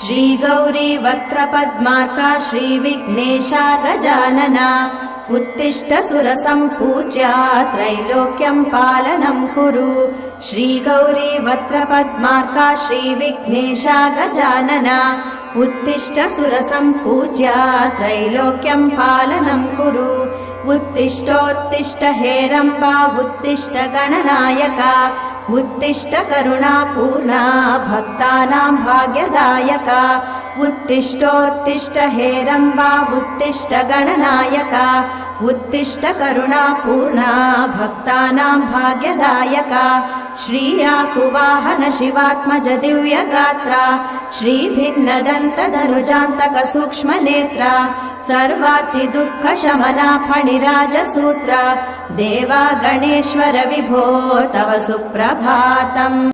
श्री गौरी वक्त्रपद्मार्का श्रीविघ्नेशा गजानना उत्तिष्ठ सुरसम्पूज्या त्रैलोक्यं पालनं कुरु। श्री गौरी वक्त्रपद्मार्का श्रीविघ्नेशा गजानना उत्तिष्ठ सुरसम्पूज्या त्रैलोक्यं पालनं कुरु। उत्तिष्ठोत्तिष्ठ हेरम्बा उत्तिष्ठ गणनायका उत्तिष्ठ करुणापूर्णा भक्तानां भाग्यदायका। उत्तिष्ठोत्तिष्ठ हेरम्बा उत्तिष्ठ गणनायका उत्तिष्ठ करुणापूर्णा भक्तानां भाग्यदायका। श्रीयाकुवाहन शिवात्मज दिव्यगात्रा श्रीभिन्नदन्तधनुजान्तक सूक्ष्मनेत्रा सर्वार्ति दुःखशमना फणिराजसूत्रा देवा गणेश्वर विभो तव सुप्रभातम्।